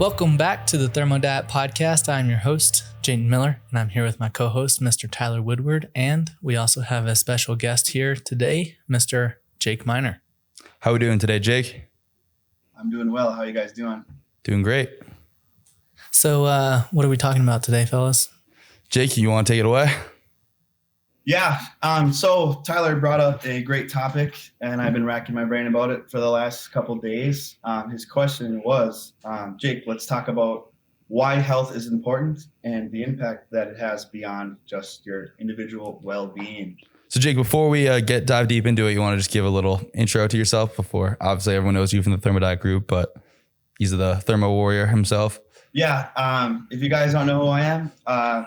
Welcome back to the Thermo Diet Podcast. I'm your host, Jayton Miller, and I'm here with my co-host, Mr. Tyler Woodward, and we also have a special guest here today, Mr. Jake Miner. How are we doing today, Jake? I'm doing well. How are you guys doing? Doing great. So what are we talking about today, fellas? Jake, you want to take it away? Yeah. So Tyler brought up a great topic, and I've been racking my brain about it for the last couple of days. His question was, Jake, let's talk about why health is important and the impact that it has beyond just your individual well-being. So Jake, before we dive deep into it, you want to just give a little intro to yourself before, obviously everyone knows you from the Thermo Diet group, but he's the Thermo Warrior himself. Yeah. If you guys don't know who I am,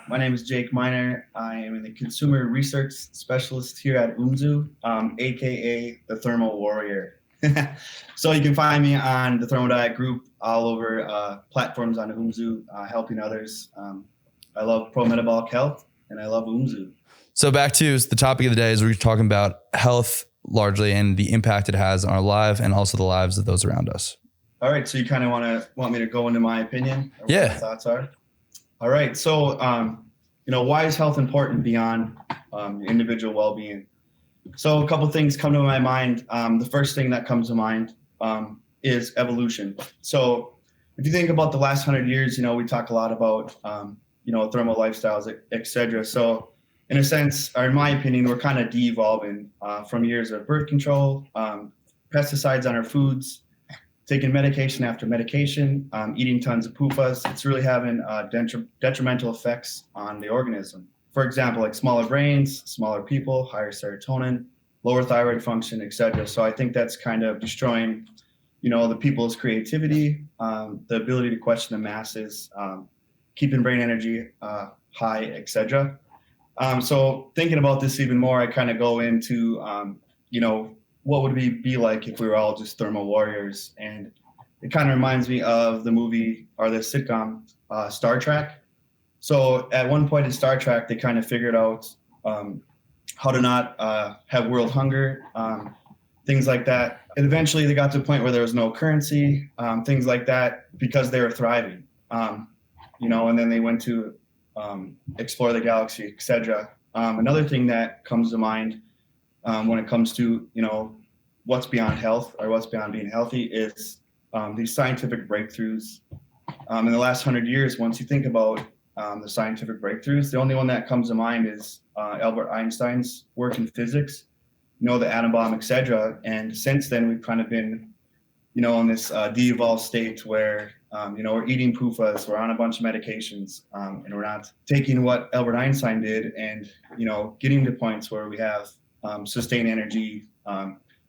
my name is Jake Miner. I am the consumer research specialist here at UMZU, aka the Thermo Warrior. So you can find me on the Thermo Diet group all over platforms on UMZU, helping others. I love pro-metabolic health and I love UMZU. So back to the topic of the day is we're talking about health largely and the impact it has on our life and also the lives of those around us. All right. So you kind of want me to go into my opinion? Or Yeah. What my thoughts are? All right. So, why is health important beyond individual well-being? So a couple things come to my mind. The first thing that comes to mind is evolution. So if you think about the last 100 years, we talk a lot about, thermal lifestyles, et cetera. So in a sense, or in my opinion, we're kind of de-evolving from years of birth control, pesticides on our foods, taking medication after medication, eating tons of PUFAs. It's really having detrimental effects on the organism. For example, like smaller brains, smaller people, higher serotonin, lower thyroid function, et cetera. So I think that's kind of destroying, the people's creativity, the ability to question the masses, keeping brain energy high, et cetera. So thinking about this even more, I kind of go into, what would we be like if we were all just thermal warriors? And it kind of reminds me of the movie or the sitcom Star Trek. So at one point in Star Trek, they kind of figured out how to not have world hunger, things like that. And eventually they got to a point where there was no currency, things like that, because they were thriving, and then they went to explore the galaxy, et cetera. Another thing that comes to mind when it comes to, what's beyond health or what's beyond being healthy is these scientific breakthroughs. In the last 100 years, once you think about the scientific breakthroughs, the only one that comes to mind is Albert Einstein's work in physics, the atom bomb, et cetera. And since then, we've kind of been, in this de-evolved state where, we're eating PUFAs, we're on a bunch of medications, and we're not taking what Albert Einstein did and, getting to points where we have sustained energy,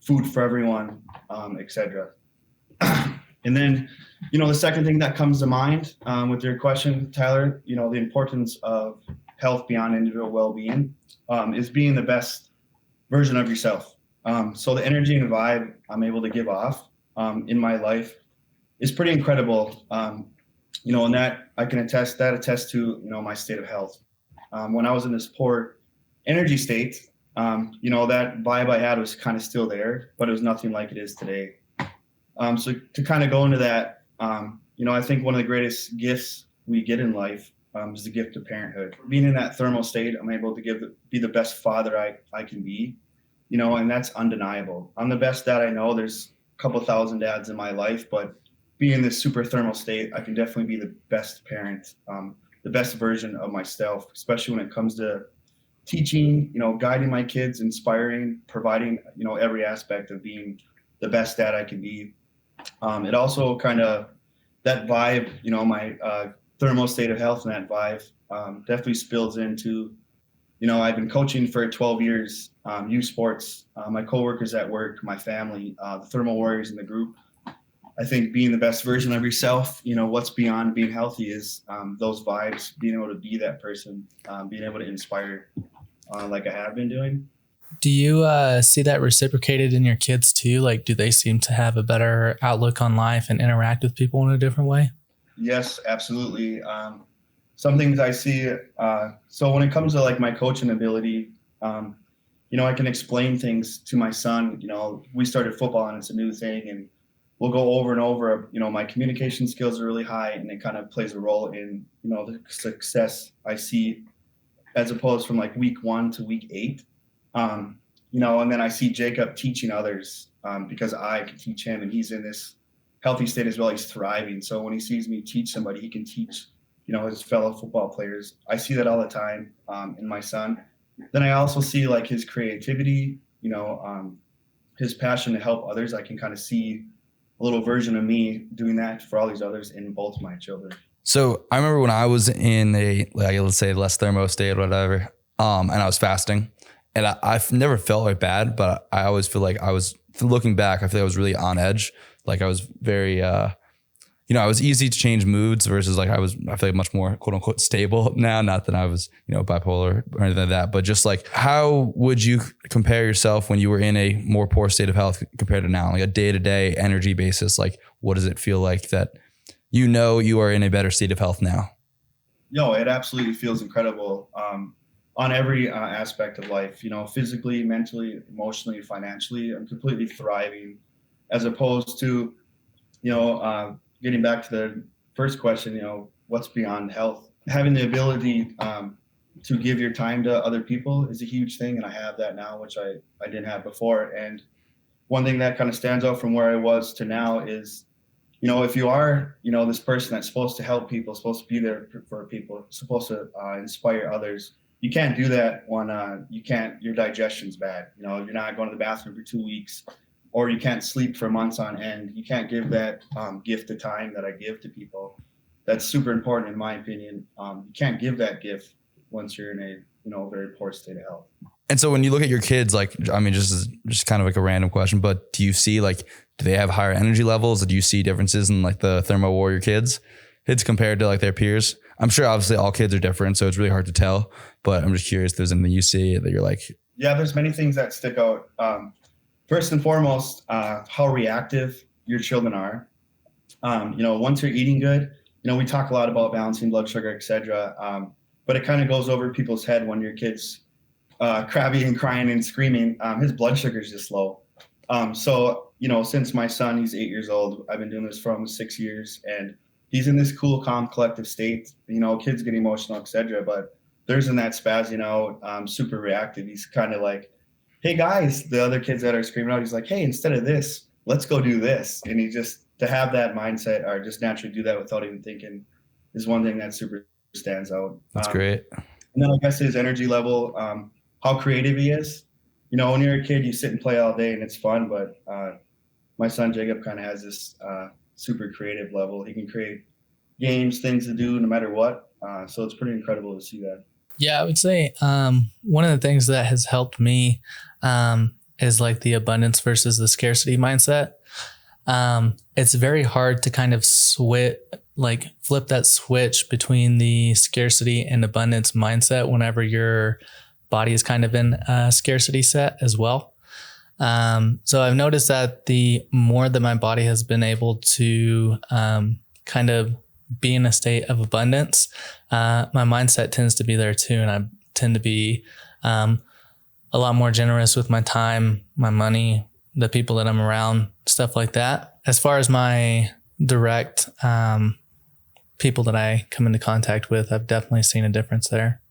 food for everyone, et cetera. And then, the second thing that comes to mind with your question, Tyler, the importance of health beyond individual well-being is being the best version of yourself. So the energy and vibe I'm able to give off in my life is pretty incredible. And that I can attest to, my state of health. When I was in this poor energy state, that vibe I had was kind of still there, but it was nothing like it is today. So to kind of go into that, I think one of the greatest gifts we get in life is the gift of parenthood. Being in that thermal state, I'm able to be the best father I can be, and that's undeniable. I'm the best dad I know. There's a couple thousand dads in my life, but being in this super thermal state, I can definitely be the best parent, the best version of myself, especially when it comes to teaching, guiding my kids, inspiring, providing, every aspect of being the best dad I can be. It also kind of, that vibe, my thermal state of health and that vibe definitely spills into, I've been coaching for 12 years, youth sports, my coworkers at work, my family, the Thermo Warriors in the group. I think being the best version of yourself, what's beyond being healthy is those vibes, being able to be that person, being able to inspire like I have been doing. Do you see that reciprocated in your kids too? Like, do they seem to have a better outlook on life and interact with people in a different way? Yes, absolutely. Some things I see. So when it comes to like my coaching ability, I can explain things to my son. We started football and it's a new thing. And we'll go over and over. My communication skills are really high, and it kind of plays a role in, the success I see as opposed from like week 1 to week 8. And then I see Jacob teaching others because I can teach him, and he's in this healthy state as well. He's thriving. So when he sees me teach somebody, he can teach, his fellow football players. I see that all the time in my son. Then I also see like his creativity, his passion to help others. I can kind of see a little version of me doing that for all these others in both my children. So I remember when I was in a, like, let's say less thermo state or whatever, and I was fasting, and I've never felt like bad, but I always feel like I was, looking back, I feel like I was really on edge. Like I was very, I was easy to change moods versus like I feel like much more quote unquote stable now. Not that I was, bipolar or anything like that, but just like, how would you compare yourself when you were in a more poor state of health compared to now, like a day-to-day energy basis? Like, what does it feel like that, you are in a better state of health now? No, it absolutely feels incredible on every aspect of life, physically, mentally, emotionally, financially. I'm completely thriving, as opposed to, getting back to the first question, what's beyond health? Having the ability to give your time to other people is a huge thing. And I have that now, which I didn't have before. And one thing that kind of stands out from where I was to now is, if you are, this person that's supposed to help people, supposed to be there for people, supposed to inspire others, you can't do that when your digestion's bad. You're not going to the bathroom for 2 weeks, or you can't sleep for months on end. You can't give that gift of time that I give to people. That's super important in my opinion. You can't give that gift once you're in a very poor state of health. And so when you look at your kids, like, I mean, just kind of like a random question, but do you see like, do they have higher energy levels? Do you see differences in like the Thermo Warrior kids compared to like their peers? I'm sure obviously all kids are different, so it's really hard to tell, but I'm just curious if there's anything you see that you're like. Yeah, there's many things that stick out. First and foremost, how reactive your children are. Once you're eating good, we talk a lot about balancing blood sugar, et cetera. But it kind of goes over people's head when your kid's crabby and crying and screaming. His blood sugar is just low. So, since my son, he's 8 years old, I've been doing this for almost 6 years, and he's in this cool, calm, collective state. Kids get emotional, et cetera, but there's in that spazzing out, super reactive. He's kind of like, hey guys, the other kids that are screaming out, he's like, hey, instead of this, let's go do this. And he just, to have that mindset or just naturally do that without even thinking is one thing that super stands out. That's great. And then I guess his energy level, how creative he is. When you're a kid, you sit and play all day and it's fun, but my son Jacob kind of has this super creative level. He can create games, things to do no matter what. So it's pretty incredible to see that. Yeah, I would say one of the things that has helped me is like the abundance versus the scarcity mindset. It's very hard to kind of flip that switch between the scarcity and abundance mindset whenever your body is kind of in a scarcity set as well. So I've noticed that the more that my body has been able to kind of be in a state of abundance, my mindset tends to be there too. And I tend to be a lot more generous with my time, my money, the people that I'm around, stuff like that. As far as my direct people that I come into contact with, I've definitely seen a difference there.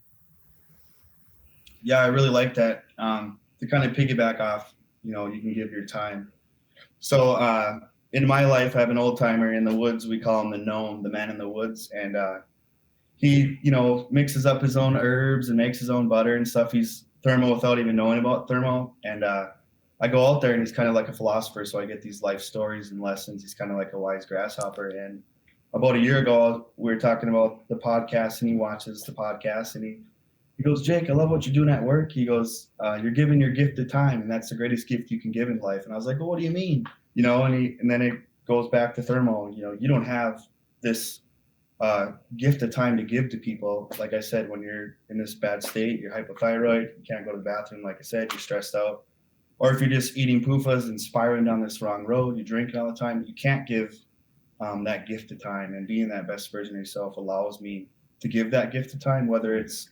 Yeah, I really like that. To kind of piggyback off, you can give your time. So in my life, I have an old timer in the woods. We call him the gnome, the man in the woods. And he, mixes up his own herbs and makes his own butter and stuff. He's thermo without even knowing about thermo. And I go out there and he's kind of like a philosopher. So I get these life stories and lessons. He's kind of like a wise grasshopper. And about a year ago, we were talking about the podcast, and he watches the podcast, and he goes, Jake, I love what you're doing at work. He goes, you're giving your gift of time, and that's the greatest gift you can give in life. And I was like, well, what do you mean? And then it goes back to thermo. You don't have this gift of time to give to people. Like I said, when you're in this bad state, you're hypothyroid, you can't go to the bathroom. Like I said, you're stressed out. Or if you're just eating PUFAs and spiraling down this wrong road, you're drinking all the time, you can't give that gift of time. And being that best version of yourself allows me to give that gift of time, whether it's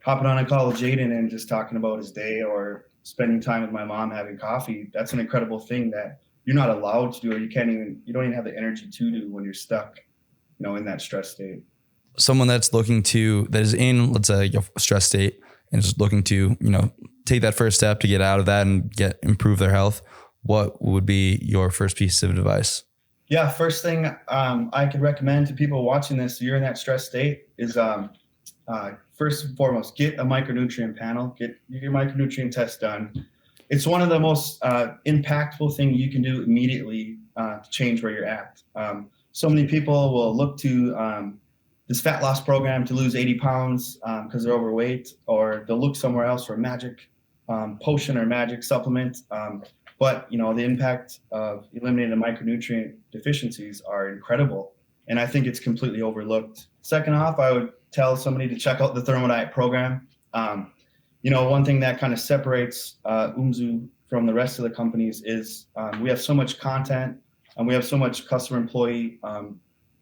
hopping on a call with Jayton and just talking about his day, or spending time with my mom having coffee. That's an incredible thing that you're not allowed to do, or you don't even have the energy to do when you're stuck, in that stress state. Someone that is in, let's say, a stress state and is looking to, take that first step to get out of that and improve their health, what would be your first piece of advice? Yeah, first thing I could recommend to people watching this, you're in that stress state, is first and foremost, get a micronutrient panel, get your micronutrient test done. It's one of the most impactful thing you can do immediately to change where you're at. So many people will look to this fat loss program to lose 80 pounds because they're overweight, or they'll look somewhere else for a magic potion or magic supplement. But the impact of eliminating the micronutrient deficiencies are incredible. And I think it's completely overlooked. Second off, I would tell somebody to check out the Thermo Diet program. One thing that kind of separates UMZU from the rest of the companies is we have so much content and we have so much customer employee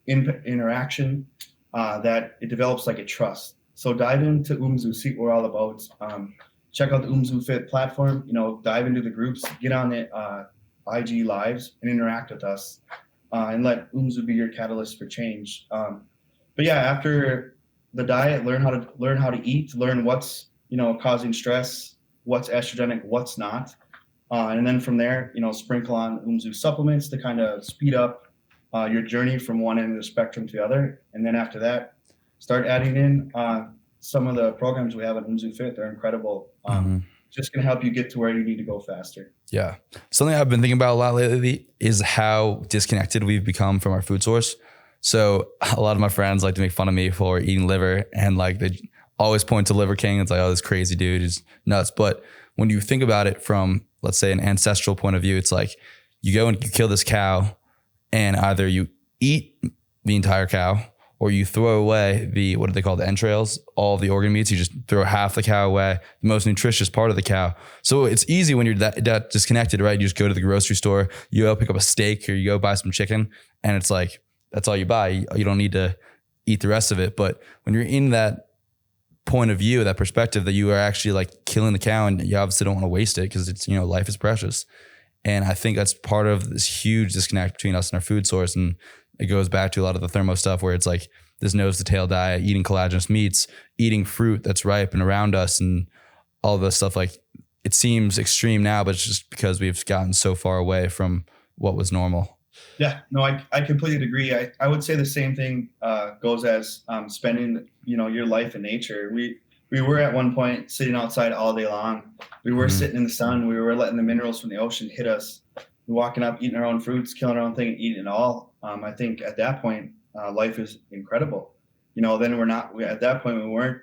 interaction that it develops like a trust. So dive into UMZU, see what we're all about. Check out the UMZU Fit platform, dive into the groups, get on the IG lives and interact with us and let UMZU be your catalyst for change. But yeah, after the diet, learn how to eat, learn what's, causing stress, what's estrogenic, what's not. And then from there, sprinkle on UMZU supplements to kind of speed up your journey from one end of the spectrum to the other. And then after that, start adding in some of the programs we have at UMZU Fit. They're incredible. Just going to help you get to where you need to go faster. Yeah. Something I've been thinking about a lot lately is how disconnected we've become from our food source. So a lot of my friends like to make fun of me for eating liver, and like they always point to Liver King. It's like, oh, this crazy dude is nuts. But when you think about it from, let's say, an ancestral point of view, it's like you go and you kill this cow, and either you eat the entire cow or you throw away what do they call the entrails, all of the organ meats. You just throw half the cow away, the most nutritious part of the cow. So it's easy when you're that disconnected, right? You just go to the grocery store, you go pick up a steak, or you go buy some chicken, and it's like, that's all you buy. You don't need to eat the rest of it. But when you're in that point of view, that perspective that you are actually like killing the cow, and you obviously don't want to waste it because it's, life is precious. And I think that's part of this huge disconnect between us and our food source. And it goes back to a lot of the Thermo stuff where it's like this nose to tail diet, eating collagenous meats, eating fruit that's ripe and around us, and all this stuff. Like, it seems extreme now, but it's just because we've gotten so far away from what was normal. Yeah, no, I completely agree. I would say the same thing goes as spending, your life in nature. We were at one point sitting outside all day long. We were sitting in the sun. We were letting the minerals from the ocean hit us. We're walking up, eating our own fruits, killing our own thing, and eating it all. I think at that point, life is incredible. Then at that point, we weren't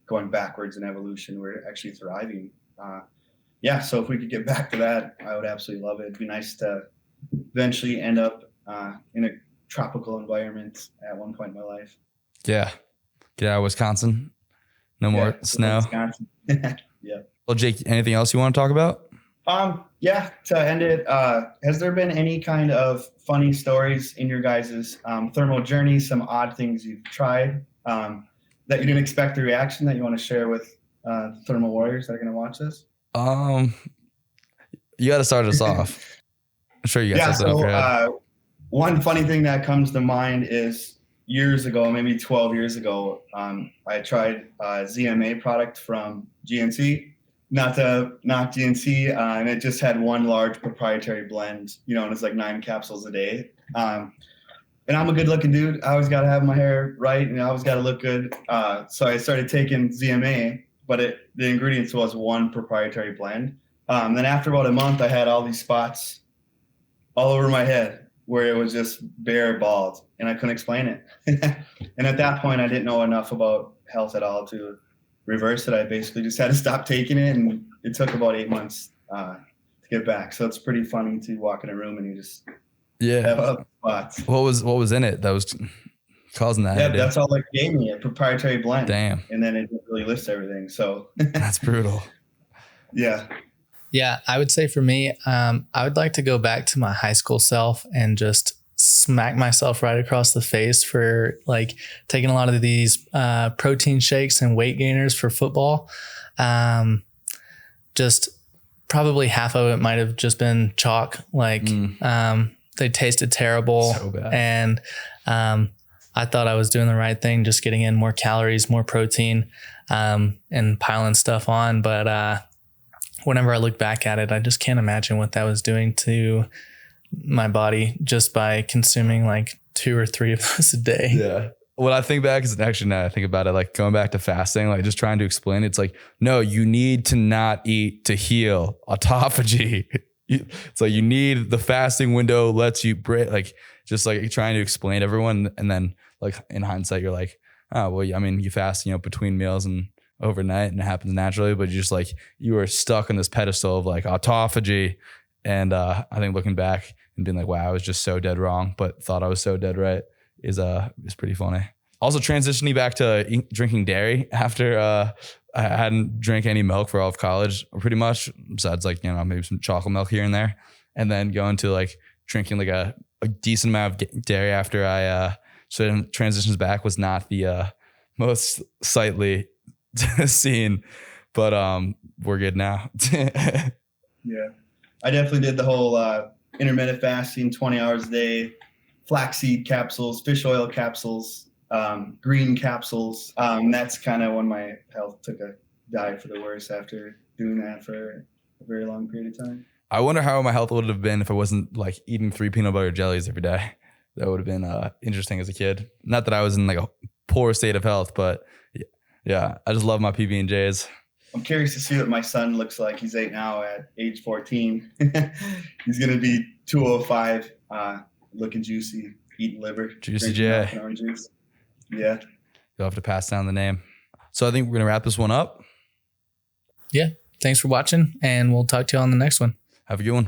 going backwards in evolution. We're actually thriving. So if we could get back to that, I would absolutely love it. It'd be nice to eventually end up in a tropical environment at one point in my life. Yeah. Get out of Wisconsin. No more snow. Yeah. Well, Jake, anything else you want to talk about? To end it, has there been any kind of funny stories in your guys' thermal journey, some odd things you've tried that you didn't expect the reaction that you want to share with Thermo Warriors that are going to watch this? You got to start us off. I'm sure you got something up your head. One funny thing that comes to mind is years ago, maybe 12 years ago, I tried a ZMA product from GNC. Not to knock GNC, and it just had one large proprietary blend, and it's like 9 capsules a day. And I'm a good looking dude. I always got to have my hair right, and I always got to look good. So I started taking ZMA, but the ingredients was one proprietary blend. Then after about a month, I had all these spots all over my head where it was just bare bald, and I couldn't explain it. And at that point, I didn't know enough about health at all to reverse it. I basically just had to stop taking it, and it took about 8 months to get back. So it's pretty funny to walk in a room and you just have up spots. What was in it that was causing that? Yeah, that's all it gave me, a proprietary blend. Damn. And then it didn't really list everything. So that's brutal. Yeah. Yeah, I would say for me, I would like to go back to my high school self and just smack myself right across the face for like taking a lot of these protein shakes and weight gainers for football. Just probably half of it might have just been chalk. Like, they tasted terrible. So bad. And, I thought I was doing the right thing, just getting in more calories, more protein, and piling stuff on. But, whenever I look back at it, I just can't imagine what that was doing to my body just by consuming like 2 or 3 of those a day. Yeah. When I think back, is actually now I think about it, like going back to fasting, like just trying to explain, it's like, no, you need to not eat to heal autophagy. It's like you need the fasting window lets you break, like just like trying to explain to everyone. And then like in hindsight, you're like, oh, well, I mean, you fast, between meals and overnight and it happens naturally, but you just like, you were stuck on this pedestal of like autophagy. And I think looking back and being like, wow, I was just so dead wrong, but thought I was so dead right is pretty funny. Also transitioning back to drinking dairy after I hadn't drank any milk for all of college, pretty much, besides like, maybe some chocolate milk here and there. And then going to like drinking like a decent amount of dairy after I transitions back was not the most sightly scene, but we're good now. Yeah, I definitely did the whole intermittent fasting, 20 hours a day, flaxseed capsules, fish oil capsules, green capsules. That's kind of when my health took a dive for the worse after doing that for a very long period of time. I wonder how my health would have been if I wasn't like eating 3 peanut butter jellies every day. That would have been interesting as a kid. Not that I was in like a poor state of health, but yeah, I just love my PB&Js. I'm curious to see what my son looks like. He's 8 now at age 14. He's going to be 205, looking juicy, eating liver. Juicy J. Orange juice. Yeah. You'll have to pass down the name. So I think we're going to wrap this one up. Yeah. Thanks for watching, and we'll talk to you on the next one. Have a good one.